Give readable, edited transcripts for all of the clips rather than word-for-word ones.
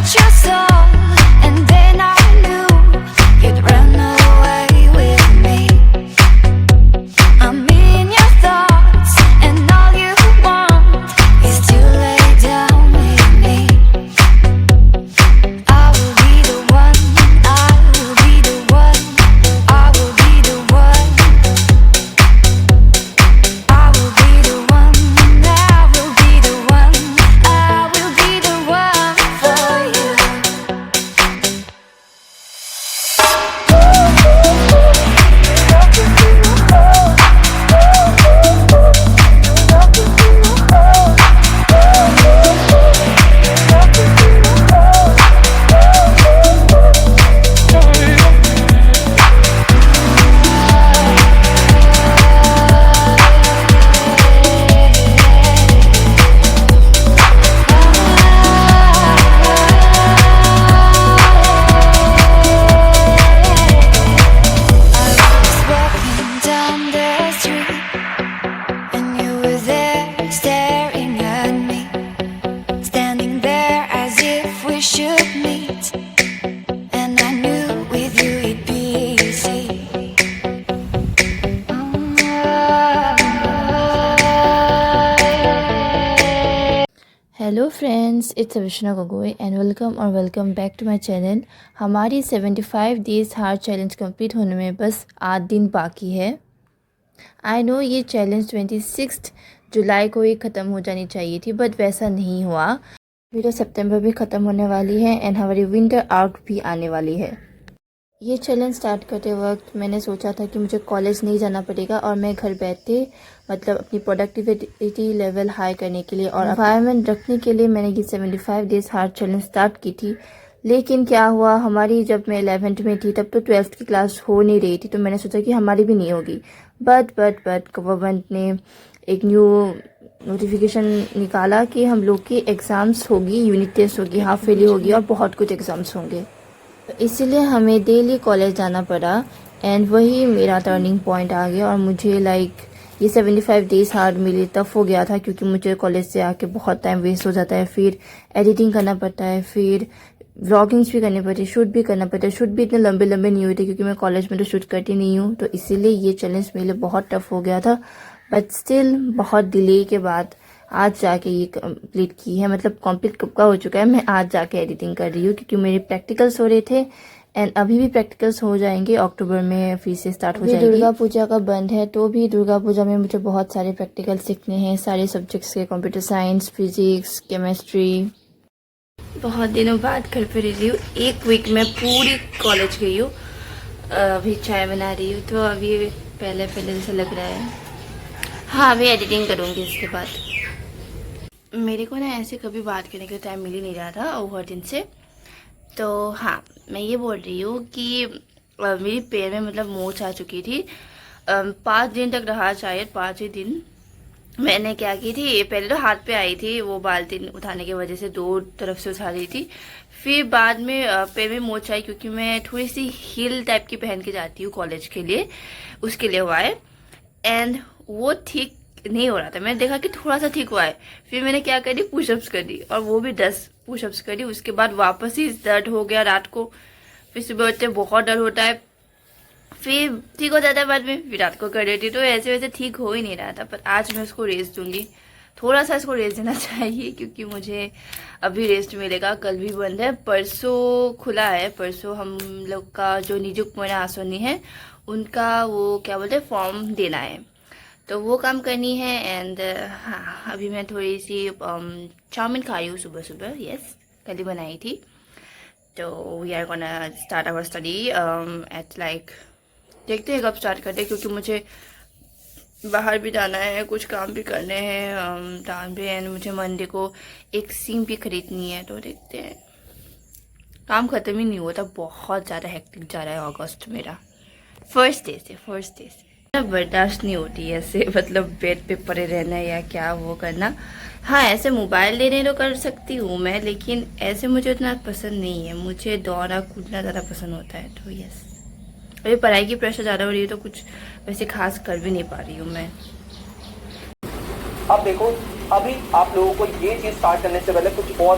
touch your soul, and then I knew you'd run away with me. I'm in your thoughts, and all you want is to lay down with me. I will be the one, I will be the one, I will be the one. I will be the one, I will be the one, I will be the one for you. Walking down the street, and you were there staring at me, standing there as if we should meet. And I knew with you it'd be easy. Hello friends, it's Avishna Gogoi and welcome back to my channel. हमारी 75 days heart challenge complete होने में बस 8 दिन बाकी है। I know ये challenge 26 जुलाई को ही ख़त्म हो जानी चाहिए थी, बट वैसा नहीं हुआ। अभी तो सितंबर भी ख़त्म होने वाली है एंड हमारी विंटर आउट भी आने वाली है। ये चैलेंज स्टार्ट करते वक्त मैंने सोचा था कि मुझे कॉलेज नहीं जाना पड़ेगा और मैं घर बैठे मतलब अपनी प्रोडक्टिविटी लेवल हाई करने के लिए और एनवायरनमेंट रखने के लिए मैंने ये 75 डेज़ हार्ट चैलेंज स्टार्ट की थी। लेकिन क्या हुआ, हमारी जब मैं 11th में थी तब तो 12th की क्लास हो नहीं रही थी, तो मैंने सोचा कि हमारी भी नहीं होगी। बट गवर्नमेंट ने एक न्यू नोटिफिकेशन निकाला कि हम लोग की एग्ज़ाम्स होगी, यूनिट टेस्ट होगी, हाफ ईयरली होगी और बहुत कुछ एग्ज़ाम्स होंगे। इसीलिए हमें डेली कॉलेज जाना पड़ा एंड वही मेरा टर्निंग पॉइंट आ गया। और मुझे ये 75 डेज़ हार्ड मेरे टफ हो गया था, क्योंकि मुझे कॉलेज से आके बहुत टाइम वेस्ट हो जाता है, फिर एडिटिंग करना पड़ता है, फिर व्लॉगिंग्स भी करनी पड़ती है, शूट भी करना पड़ता है। शूट भी इतने लंबे नहीं हुए थे क्योंकि मैं कॉलेज में तो शूट करती नहीं हूँ, तो इसीलिए ये चैलेंज मेरे लिए बहुत टफ हो गया था। बट स्टिल बहुत डिले के बाद आज जाके ये कंप्लीट की है। मतलब कंप्लीट कब का हो चुका है, मैं आज जाके एडिटिंग कर रही हूँ क्योंकि मेरे प्रैक्टिकल्स हो रहे थे एंड अभी भी प्रैक्टिकल्स हो जाएंगे, अक्टूबर में फिर से स्टार्ट हो जाएगी। दुर्गा पूजा का बंद है, तो भी दुर्गा पूजा में मुझे बहुत सारे प्रैक्टिकल सीखने हैं, सारे सब्जेक्ट्स के, कंप्यूटर साइंस, फिजिक्स, केमिस्ट्री। बहुत दिनों बाद घर पर रही हूँ, एक वीक में पूरी कॉलेज गई हूँ। अभी चाय बना रही हूँ, तो अभी पहले जैसा लग रहा है। हाँ, अभी एडिटिंग करूँगी इसके बाद। मेरे को ना ऐसे कभी बात करने के टाइम मिल ही नहीं रहा था ओवर दिन से। तो हाँ, मैं ये बोल रही हूँ कि मेरी पैर में मतलब मोच आ चुकी थी। 5 दिन तक रहा, शायद 5 ही दिन। मैंने क्या की थी, पहले तो हाथ पे आई थी, वो बाल्टी उठाने की वजह से 2 तरफ से उठा रही थी। फिर बाद में पैर में मोच आई क्योंकि मैं थोड़ी सी हील टाइप की पहन के जाती हूँ कॉलेज के लिए, उसके लिए हुआ है। एंड वो ठीक नहीं हो रहा था, मैंने देखा कि थोड़ा सा ठीक हुआ है। फिर मैंने क्या करी, पुशअप्स कर दी और वो भी 10 पुशअप्स करी। उसके बाद वापस ही दर्द हो गया रात को, फिर सुबह उठते बहुत दर्द होता है, फिर ठीक हो जाता है बाद में, फिर रात को कर देती। तो ऐसे वैसे ठीक हो ही नहीं रहा था। पर आज मैं उसको रेस्ट दूंगी, थोड़ा सा इसको रेस्ट देना चाहिए क्योंकि मुझे अभी रेस्ट मिलेगा। कल भी बंद है, परसों खुला है। परसों हम लोग का जो निजुक्त मोना आसनी है उनका वो क्या बोलते हैं, फॉर्म देना है, तो वो काम करनी है। एंड हाँ, अभी मैं थोड़ी सी चाउमीन खाई हूँ सुबह। यस, कल ही बनाई थी। तो we are gonna start our study at like, देखते हैं कब स्टार्ट करते हैं, क्योंकि मुझे बाहर भी जाना है, कुछ काम भी करने हैं टाउन पे। एंड मुझे मंडे को एक सिम भी खरीदनी है, तो देखते हैं। काम ख़त्म ही नहीं होता, बहुत ज़्यादा हेक्टिक जा रहा है अगस्त मेरा। फर्स्ट डे से बर्दाश्त नहीं होती ऐसे, मतलब बेड पे पड़े रहना या क्या वो करना। हाँ, ऐसे मोबाइल लेने तो कर सकती हूँ मैं, लेकिन ऐसे मुझे उतना पसंद नहीं है। मुझे दौड़ना कूदना ज़्यादा पसंद होता है। तो यस, अभी पढ़ाई की प्रेशर ज़्यादा हो रही है, तो कुछ वैसे खास कर भी नहीं पा रही हूँ मैं। अब देखो, अभी आप लोगों को ये चीज़ स्टार्ट करने से पहले कुछ और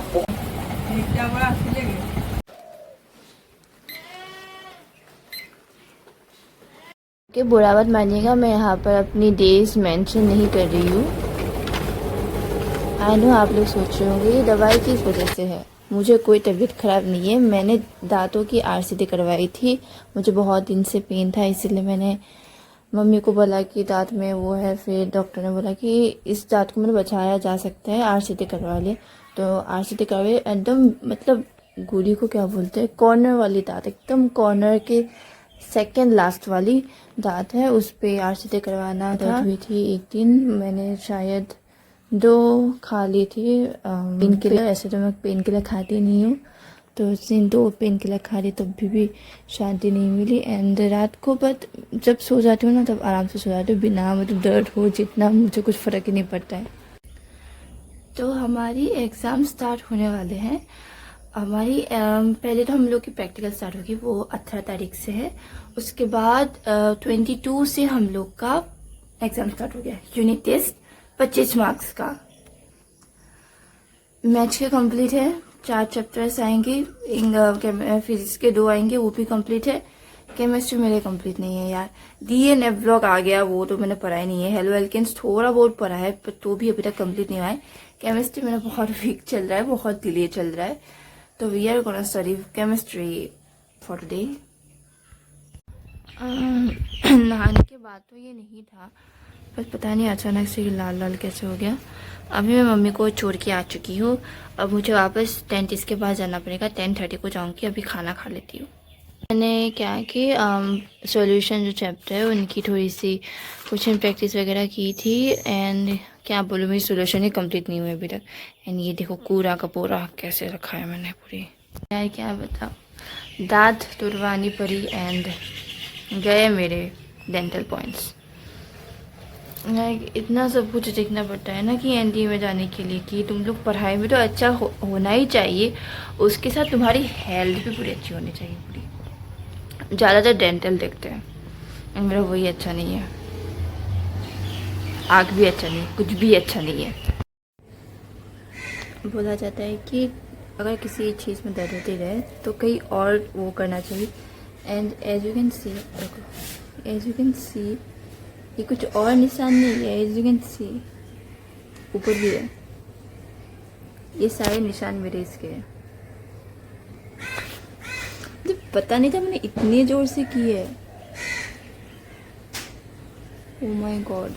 कि बुरा मत मानिएगा, मैं यहाँ पर अपनी डेज मेंशन नहीं कर रही हूँ। आई नो आप लोग सोच रहे होंगे ये दवाई किस वजह से है। मुझे कोई तबीयत ख़राब नहीं है, मैंने दांतों की आरसीटी करवाई थी। मुझे बहुत दिन से पेन था, इसीलिए मैंने मम्मी को बोला कि दांत में वो है। फिर डॉक्टर ने बोला कि इस दांत को मतलब बचाया जा सकता है, आरसीटी करवा ले। तो आरसीटी करवाई, एकदम मतलब गुड़ी को क्या बोलते हैं, कॉर्नर वाली दांत, एकदम कॉर्नर के सेकंड लास्ट वाली दांत है, उस पे आरसीटी करवाना था। हुई थी एक दिन, मैंने शायद 2 खा ली थी पेन किलर। ऐसे तो मैं पेन किलर खाती नहीं हूँ, तो उस दिन 2 पेन किलर खा ली, तब भी शांति नहीं मिली। एंड रात को बट जब सो जाती हूँ ना, तब आराम से सो जाती हूँ, बिना मतलब दर्द हो जितना, मुझे कुछ फ़र्क ही नहीं पड़ता है। तो हमारी एग्ज़ाम स्टार्ट होने वाले हैं। हमारी पहले तो हम लोग की प्रैक्टिकल स्टार्ट होगी, वो 18 तारीख से है। उसके बाद 22 से हम लोग का एग्ज़ाम स्टार्ट हो गया, यूनिट टेस्ट 25 मार्क्स का। मैथ्स के कंप्लीट है, 4 चैप्टर्स आएंगे, फिजिक्स के 2 आएंगे, वो भी कंप्लीट है। केमिस्ट्री मेरे कंप्लीट नहीं है यार। डीएनएफ ब्लॉक आ गया, वो तो मैंने पढ़ा ही नहीं है। हेलो एल्केन्स थोड़ा बहुत पढ़ा है, पर तो भी अभी तक कंप्लीट नहीं हुआ है। केमिस्ट्री मेरा बहुत वीक चल रहा है, बहुत डिले चल रहा है। तो we are gonna study chemistry for today. नहाने के बाद तो ये नहीं था, बस पता नहीं अचानक से लाल लाल कैसे हो गया। अभी मैं मम्मी को छोड़ के आ चुकी हूँ। अब मुझे वापस 10:30 के बाद जाना पड़ेगा, 10:30 को जाऊँगी। अभी खाना खा लेती हूँ। मैंने क्या कि सॉल्यूशन जो चैप्टर है उनकी थोड़ी सी क्वेश्चन प्रैक्टिस वगैरह की थी। एंड क्या बोलूँ, मेरी सोल्यूशन ही कंप्लीट नहीं हुई अभी तक। एंड ये देखो कूड़ा का पूरा कैसे रखा है मैंने पूरी। यार क्या बताऊँ, दांत तुड़वानी पड़ी एंड गए मेरे डेंटल पॉइंट्स। इतना सब कुछ देखना पड़ता है ना कि एनडी में जाने के लिए, कि तुम लोग पढ़ाई में तो अच्छा होना ही चाहिए, उसके साथ तुम्हारी हेल्थ भी पूरी अच्छी होनी चाहिए पूरी। ज़्यादातर डेंटल देखते हैं, मेरा वही अच्छा नहीं है। आँख भी अच्छा नहीं, कुछ भी अच्छा नहीं है। बोला जाता है कि अगर किसी चीज़ में दर्द होती रहे तो कहीं और वो करना चाहिए। And as you can see ये कुछ और निशान नहीं है। एज यू कैन सी ऊपर भी है, ये सारे निशान मेरे इसके हैं। मुझे पता नहीं था मैंने इतने जोर से की है। Oh my God.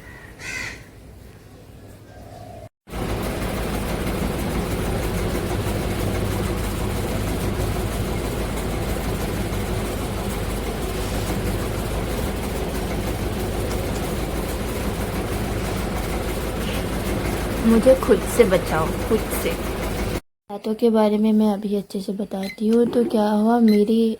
मुझे खुद से बचाओ, खुद से। दांतों के बारे में मैं अभी अच्छे से बताती हूँ। तो क्या हुआ, मेरी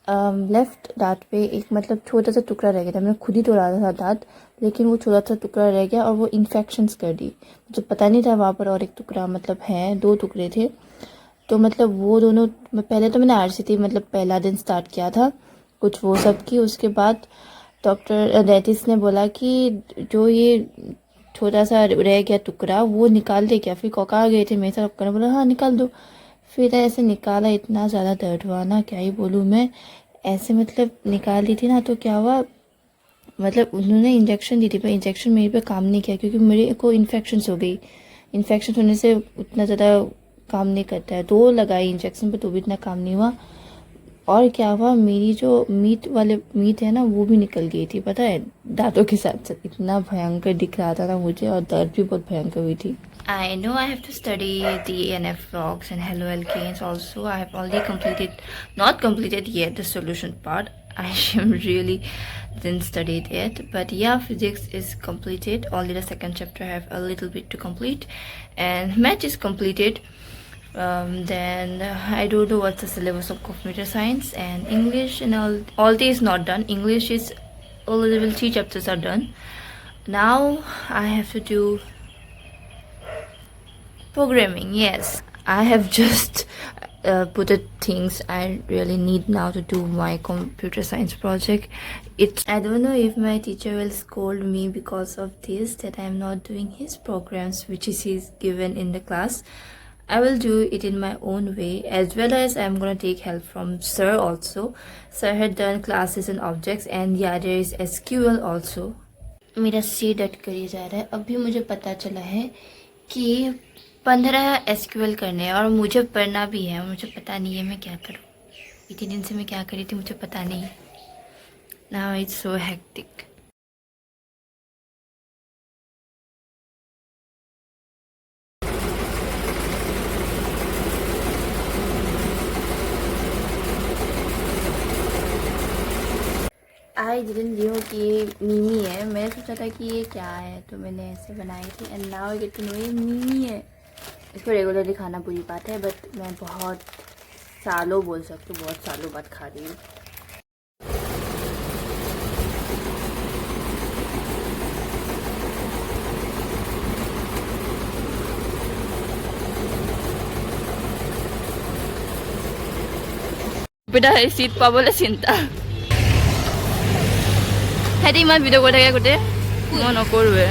लेफ्ट दांत पे एक मतलब छोटा सा टुकड़ा रह गया था। मैंने खुद ही तोड़ा था दांत, लेकिन वो छोटा सा टुकड़ा रह गया और वो इन्फेक्शंस कर दी। मुझे पता नहीं था वहाँ पर और एक टुकड़ा मतलब है, 2 टुकड़े थे। तो मतलब वो दोनों, पहले तो मैंने आरसीटी मतलब पहला दिन स्टार्ट किया था कुछ वो सब की। उसके बाद डॉक्टर डेंटिस्ट ने बोला कि जो ये छोटा सा रह गया टुकड़ा वो निकाल दे क्या। फिर कौका गए थे मेरे साथ, डॉक्टर ने बोला हाँ निकाल दो। फिर ऐसे निकाला, इतना ज़्यादा दर्द हुआ ना, क्या ही बोलूँ मैं। ऐसे मतलब निकाल दी थी ना, तो क्या हुआ, मतलब उन्होंने इंजेक्शन दी थी, पर इंजेक्शन मेरे पे काम नहीं किया, क्योंकि मेरे को इन्फेक्शंस हो गई। इन्फेक्शन होने से उतना ज़्यादा काम नहीं करता है। 2 लगाई इंजेक्शन, पर तो भी इतना काम नहीं हुआ। और क्या हुआ, मेरी जो मीट है ना, वो भी निकल गई थी, पता है, दांतों के साथ साथ। इतना भयंकर दिख रहा था ना मुझे, और दर्द भी बहुत भयंकर हुई थी। I know I have to study the ENF vlogs and Hello Alkanes also. I have already not completed yet the solution part. I am really didn't study it yet. But yeah, physics is completed. Only the second chapter I have a little bit to complete. And math is completed. Then I don't know what's the syllabus of computer science, and English and all day is not done. English is all level 3 chapters are done. Now I have to do programming. Yes, I have just put the things I really need now to do my computer science project. I don't know if my teacher will scold me because of this, that I am not doing his programs which is he's given in the class. I will do it in my own way, as well as I'm gonna take help from sir also. Sir had done classes in objects, and yeah, there is SQL also. मेरा सिर डट कर ही जा रहा है। अभी मुझे पता चला है कि 15 SQL करने हैं और मुझे पढ़ना भी है। मुझे पता नहीं है मैं क्या करूँ। इतने दिन से मैं क्या करी थी मुझे पता नहीं। Now it's so hectic. I didn't knew कि ये मीमी है। मैंने सोचा था कि ये क्या है, तो मैंने ऐसे बनाई थी and now I get to know ये मीमी है। इसको रेगुलरली खाना बुरी बात है, बट मैं बहुत सालों बोल सकती हूँ, बहुत सालों बाद खा रही हूँ। Pindahin seat পাবলে চিন্তা। হেঁতে ইমান ভিডিঅ' কৰি থাকে গোটেই, মই নকৰোৱে।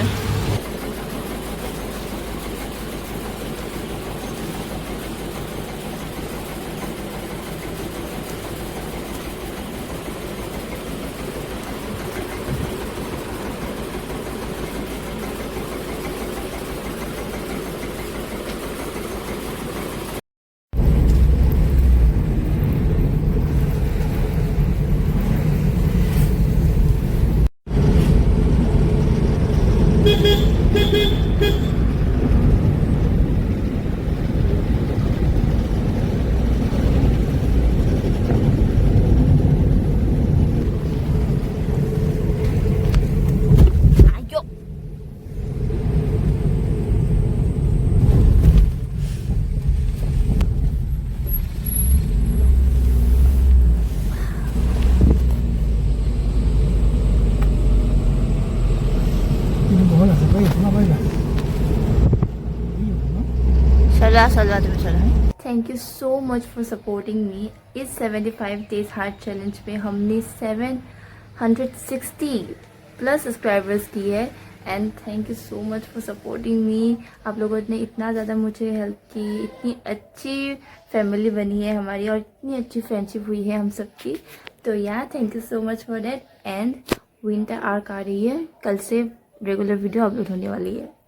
Thank you so much for supporting me. इस 75 डेज हार्ड चैलेंज में हमने 760 प्लस सब्सक्राइबर्स की है and thank you so much for supporting मी। आप लोगों ने इतना ज़्यादा मुझे हेल्प की, इतनी अच्छी फैमिली बनी है हमारी और इतनी अच्छी फ्रेंडशिप हुई है हम सबकी। तो या thank you so much for that. And winter arc आ रही है, कल से रेगुलर वीडियो अपलोड होने वाली है।